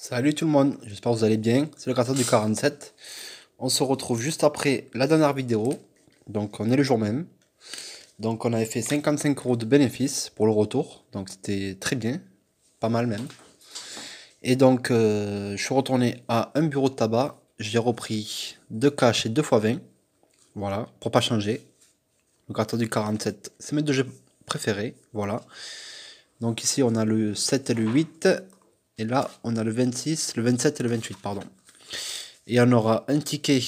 Salut tout le monde, j'espère que vous allez bien. C'est le gratteur du 47. On se retrouve juste après la dernière vidéo. Donc on est le jour même. Donc on avait fait 55 € de bénéfices pour le retour. Donc c'était très bien, pas mal même. Et donc je suis retourné à un bureau de tabac. J'ai repris 2 cash et 2 fois 20. Voilà, pour pas changer. Le gratteur du 47, c'est mes deux jeux préférés. Voilà. Donc ici on a le 7 et le 8. Et là on a le 26, le 27 et le 28, pardon. Et on aura un ticket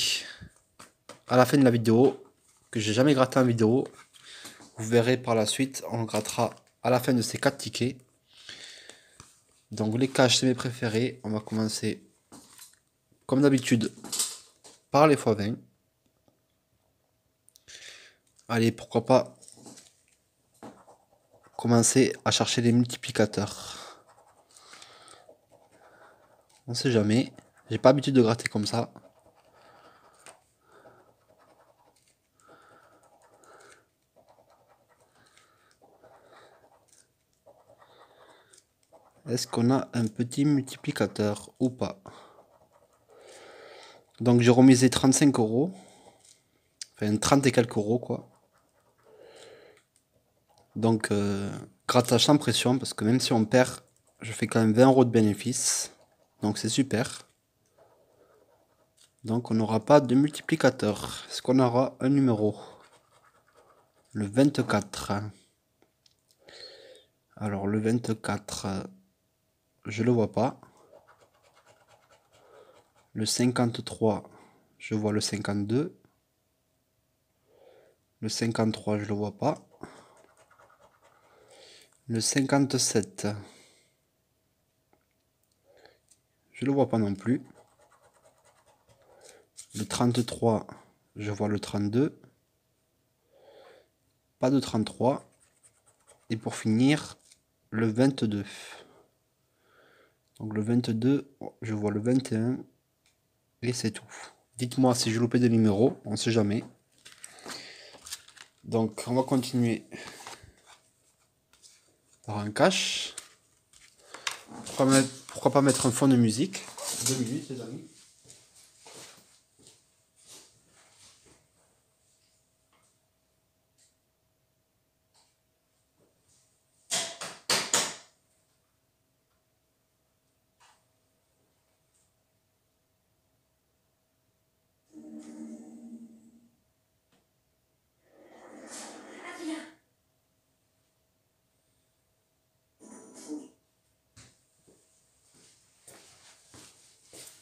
à la fin de la vidéo que j'ai jamais gratté en vidéo. Vous verrez par la suite, on grattera à la fin de ces 4 tickets. Donc les cash c'est mes préférés. On va commencer comme d'habitude par les x20. Allez, pourquoi pas commencer à chercher les multiplicateurs. On sait jamais. J'ai pas l'habitude de gratter comme ça. Est-ce qu'on a un petit multiplicateur ou pas? Donc j'ai remisé 35 €. Enfin 30 et quelques euros quoi. Donc grattage sans pression parce que même si on perd, je fais quand même 20 € de bénéfice. Donc c'est super. Donc on n'aura pas de multiplicateur. Est-ce qu'on aura un numéro? Le 24. Alors le 24, je le vois pas. Le 53, je vois le 52. Le 53, je le vois pas. Le 57, je le vois pas non plus. Le 33, je vois le 32. Pas de 33. Et pour finir, le 22. Donc le 22, je vois le 21. Et c'est tout. Dites-moi si j'ai loupé des numéros, on sait jamais. Donc on va continuer par un cash. Pourquoi pas mettre un fond de musique? 2 minutes les amis.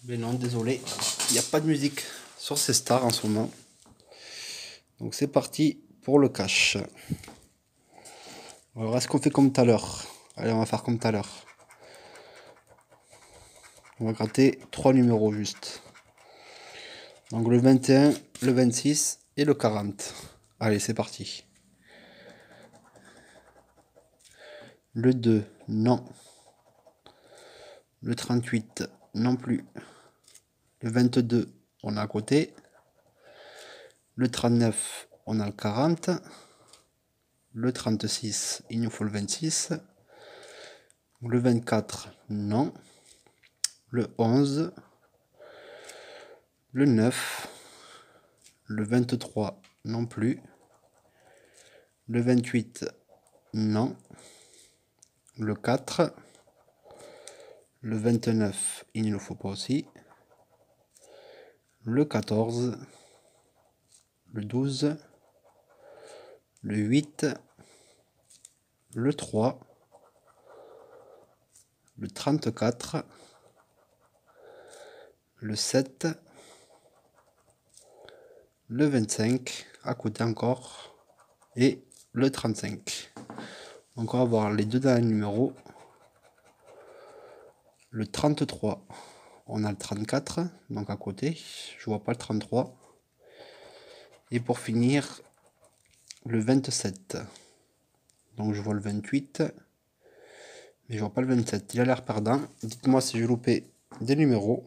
Mais non, désolé, il n'y a pas de musique sur ces stars en ce moment. Donc c'est parti pour le cash. Alors est-ce qu'on fait comme tout à l'heure? Allez, on va faire comme tout à l'heure. On va gratter 3 numéros juste. Donc le 21, le 26 et le 40. Allez, c'est parti. Le 2, non. Le 38, non plus. Le 22, on a à côté. Le 39, on a le 40. Le 36, il nous faut le 26. Le 24, non. Le 11. Le 9. Le 23, non plus. Le 28, non. Le 4. Le 29, il ne le faut pas aussi. Le 14. Le 12. Le 8. Le 3. Le 34. Le 7. Le 25. À côté encore. Et le 35. Donc on va voir les deux derniers numéros. Le 33, on a le 34, donc à côté, je vois pas le 33. Et pour finir, le 27. Donc je vois le 28, mais je vois pas le 27. Il a l'air perdant. Dites-moi si j'ai loupé des numéros.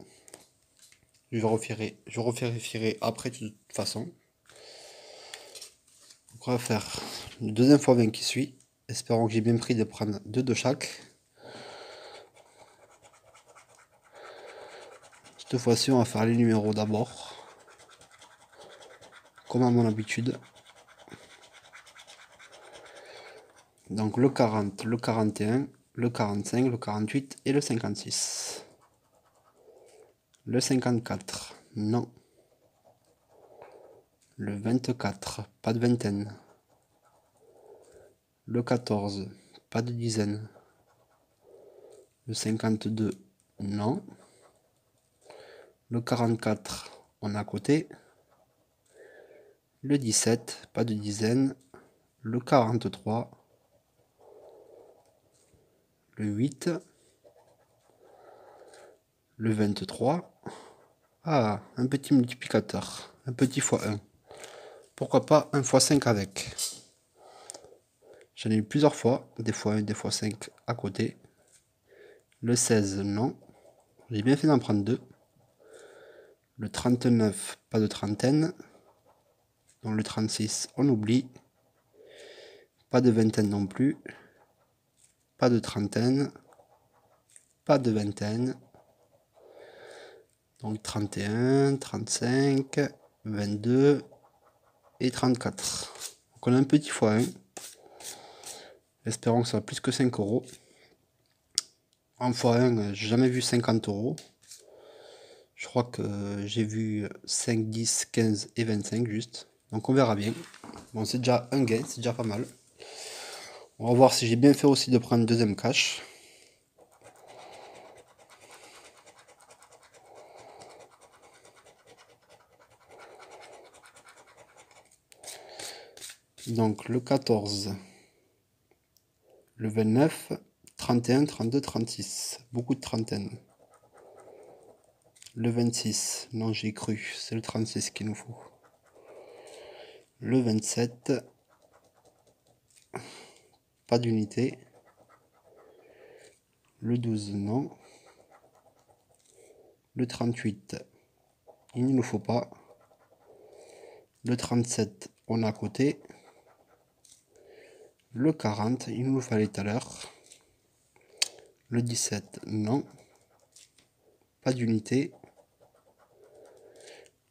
Je revérifierai après de toute façon. Donc on va faire le deuxième fois 20 qui suit. Espérons que j'ai bien pris de prendre 2 de chaque. Cette fois-ci, on va faire les numéros d'abord. Comme à mon habitude. Donc le 40, le 41, le 45, le 48 et le 56. Le 54, non. Le 24, pas de vingtaine. Le 14, pas de dizaine. Le 52, non. Le 44, on est à côté. Le 17, pas de dizaine. Le 43. Le 8. Le 23. Ah, un petit multiplicateur. Un petit x1. Pourquoi pas un x5 avec. J'en ai eu plusieurs fois. Des x1, des x5 à côté. Le 16, non. J'ai bien fait d'en prendre deux. Le 39, pas de trentaine. Donc le 36, on oublie. Pas de vingtaine non plus. Pas de trentaine. Pas de vingtaine. Donc 31, 35, 22 et 34. Donc on a un petit x1. Espérons que ça va plus que 5 €. En x1, j'ai jamais vu 50 €. Je crois que j'ai vu 5, 10, 15 et 25 juste. Donc on verra bien. Bon, c'est déjà un gain, c'est déjà pas mal. On va voir si j'ai bien fait aussi de prendre deuxième cache. Donc le 14, le 29, 31, 32, 36. Beaucoup de trentaines. Le 26, non j'ai cru, c'est le 36 qu'il nous faut. Le 27, pas d'unité. Le 12, non. Le 38, il ne nous faut pas. Le 37, on est à côté. Le 40, il nous fallait tout à l'heure. Le 17, non. Pas d'unité.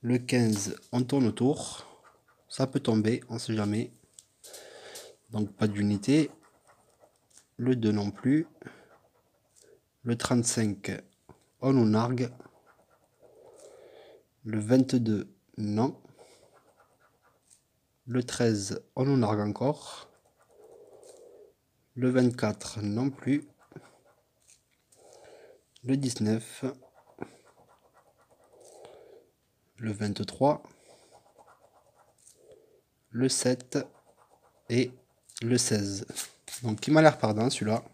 Le 15, on tourne autour. Ça peut tomber, on sait jamais. Donc pas d'unité. Le 2 non plus. Le 35, on nous nargue. Le 22, non. Le 13, on nous nargue encore. Le 24, non plus. Le 19. Le 23. Le 7. Et le 16. Donc il m'a l'air pardon celui-là.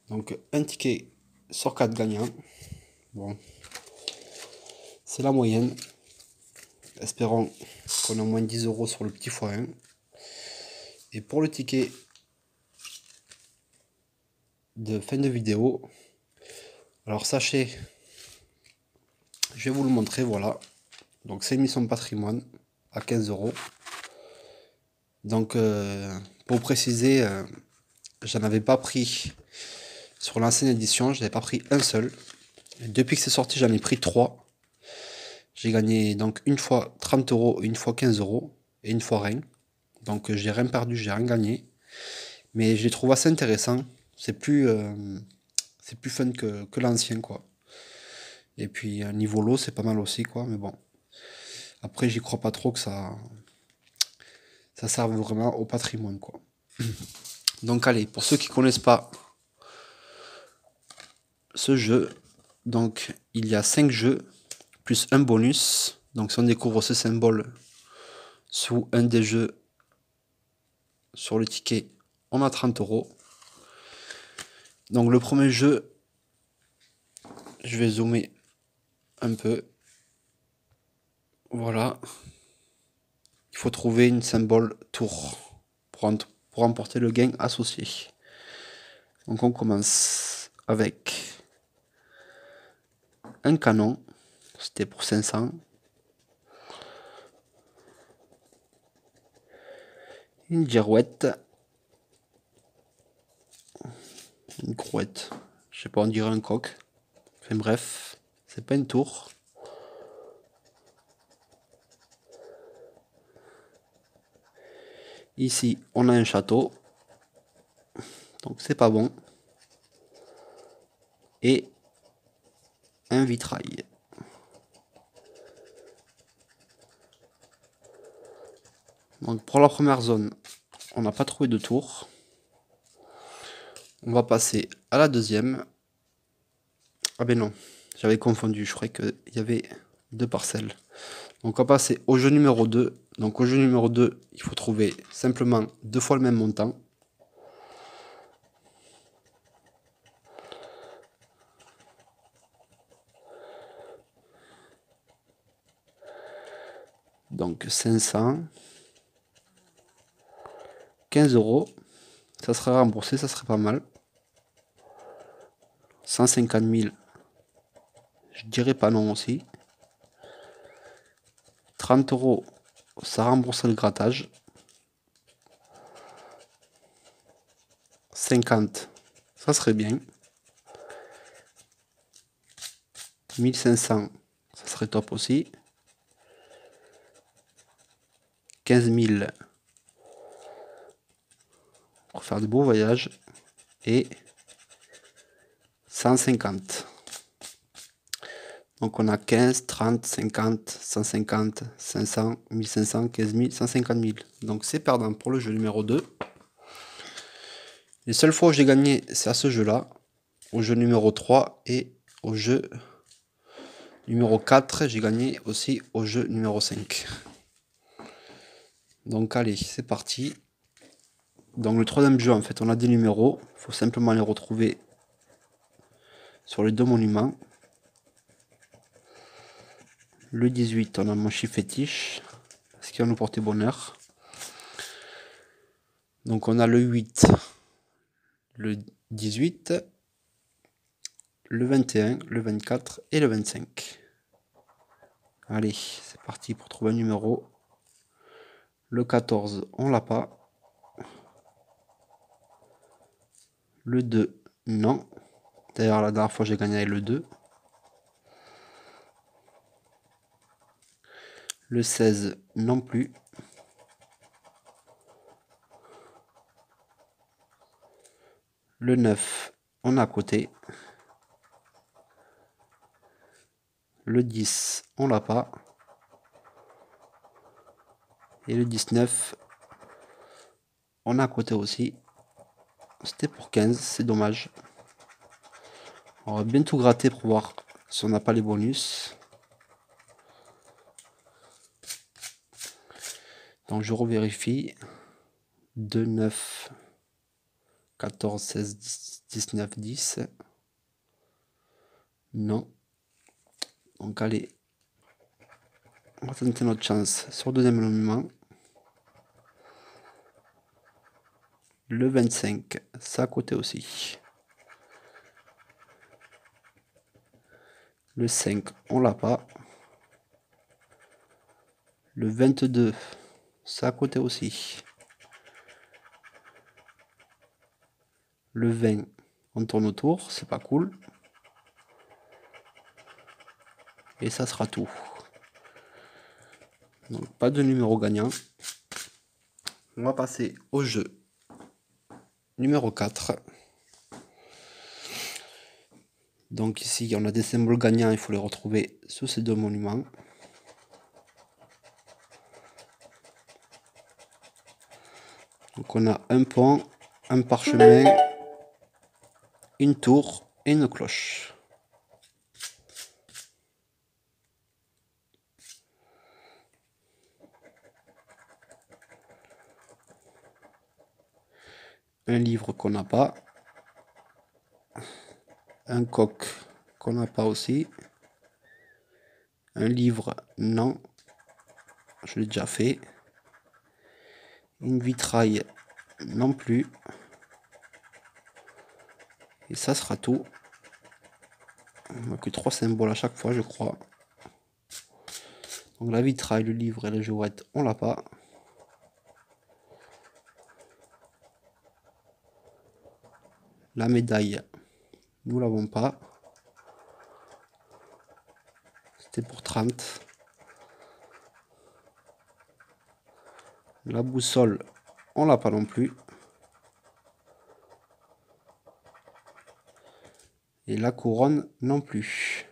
Donc un ticket sur 4 gagnants. Bon. C'est la moyenne. Espérons qu'on a au moins 10 € sur le petit x1. Et pour le ticket de fin de vidéo, alors sachez, je vais vous le montrer, voilà. Donc c'est Mission Patrimoine à 15 €. Donc pour préciser, j'en avais pas pris sur l'ancienne édition, je n'avais pas pris un seul. Et depuis que c'est sorti, j'en ai pris 3. J'ai gagné donc une fois 30 €, une fois 15 € et une fois rien. Donc j'ai rien perdu, j'ai rien gagné. Mais je les trouve assez intéressants. C'est plus fun que l'ancien quoi. Et puis niveau lot, c'est pas mal aussi quoi. Mais bon. Après, j'y crois pas trop que ça serve vraiment au patrimoine quoi. Donc allez, pour ceux qui connaissent pas ce jeu, donc il y a 5 jeux plus un bonus. Donc si on découvre ce symbole sous un des jeux sur le ticket, on a 30 €. Donc le premier jeu, je vais zoomer un peu. Voilà. Il faut trouver une symbole tour pour remporter le gain associé. Donc on commence avec un canon, c'était pour 500. Une girouette. Une crouette. Je sais pas, on dirait un coq. Enfin bref. c'est pas une tour. Ici, on a un château. Donc c'est pas bon. Et un vitrail. Donc pour la première zone, on n'a pas trouvé de tour. On va passer à la deuxième. Ah ben non, j'avais confondu, je croyais qu'il y avait deux parcelles. Donc on va passer au jeu numéro 2. Donc au jeu numéro 2, il faut trouver simplement 2 fois le même montant. Donc 500. 15 euros. Ça serait remboursé, ça serait pas mal. 150 000. Je dirais pas non aussi. 30 euros, ça rembourse le grattage. 50, ça serait bien. 1500, ça serait top aussi. 15 000 pour faire de beaux voyages. Et 150. Donc on a 15, 30, 50, 150, 500, 1500, 15 000, 150 000. Donc c'est perdant pour le jeu numéro 2. Les seules fois où j'ai gagné, c'est à ce jeu-là. Au jeu numéro 3 et au jeu numéro 4, j'ai gagné aussi au jeu numéro 5. Donc allez, c'est parti. Donc le troisième jeu, en fait, on a des numéros. Il faut simplement les retrouver sur les deux monuments. Le 18, on a mon chiffre fétiche, ce qui va nous porter bonheur. Donc on a le 8, le 18, le 21, le 24 et le 25. Allez, c'est parti pour trouver un numéro. Le 14, on l'a pas. Le 2, non. D'ailleurs, la dernière fois, j'ai gagné avec le 2. Le 16, non plus. Le 9, on est à côté. Le 10, on l'a pas. Et le 19, on est à côté aussi. C'était pour 15, c'est dommage. On va bien tout gratter pour voir si on n'a pas les bonus. Donc je revérifie. 2, 9, 14, 16, 19, 10. Non. Donc allez. On va tenter notre chance sur le deuxième monument. Le 25, c'est à côté aussi. Le 5, on l'a pas. Le 22, c'est à côté aussi. Le 20, on tourne autour, c'est pas cool. Et ça sera tout. Donc pas de numéro gagnant. On va passer au jeu numéro 4. Donc ici, on a des symboles gagnants, il faut les retrouver sur ces deux monuments. Donc on a un pont, un parchemin, une tour et une cloche. Un livre qu'on n'a pas. Un coq qu'on n'a pas aussi. Un livre, non. Je l'ai déjà fait. Une vitraille, non plus. Et ça sera tout. On n'a que 3 symboles à chaque fois, je crois. Donc la vitraille, le livre et la jouette, on l'a pas. La médaille, nous l'avons pas. C'était pour 30. La boussole, on l'a pas non plus. Et la couronne non plus.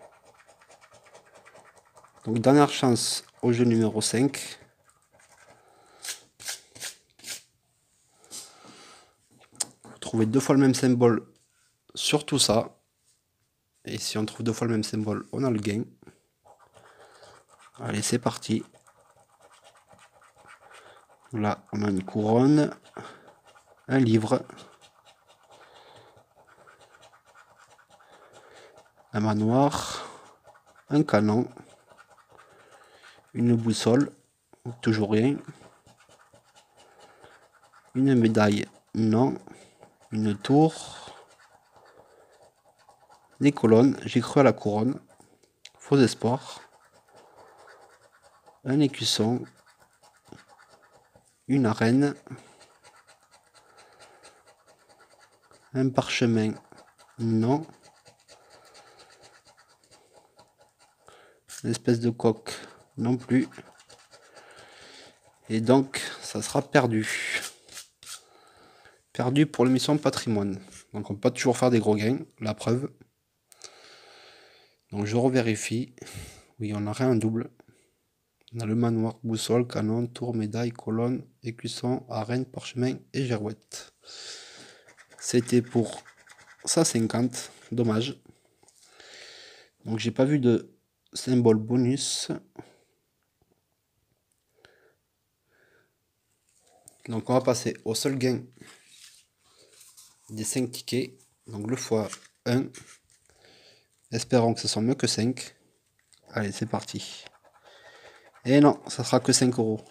Donc dernière chance au jeu numéro 5. Vous trouvez 2 fois le même symbole sur tout ça. Et si on trouve 2 fois le même symbole, on a le gain. Allez, c'est parti. Là, on a une couronne, un livre, un manoir, un canon, une boussole, toujours rien, une médaille, non, une tour, des colonnes, j'ai cru à la couronne, faux espoir, un écusson, une arène, un parchemin, non, une espèce de coque, non plus, et donc ça sera perdu. Perdu pour l'émission de patrimoine. Donc on peut pas toujours faire des gros gains, la preuve. Donc je revérifie. Oui, on aurait un double. On a le manoir, boussole, canon, tour, médaille, colonne, écusson, arène, parchemin et girouette. C'était pour 150, dommage. Donc j'ai pas vu de symbole bonus. Donc on va passer au seul gain des 5 tickets. Donc le x1. Espérons que ce soit mieux que 5. Allez, c'est parti. Et non, ça sera que 5 euros.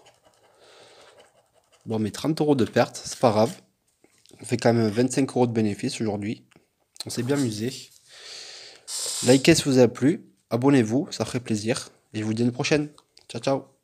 Bon, mais 30 euros de perte, c'est pas grave. On fait quand même 25 euros de bénéfice aujourd'hui. On s'est bien amusé. Likez si vous a plu. Abonnez-vous, ça ferait plaisir. Et je vous dis à une prochaine. Ciao, ciao.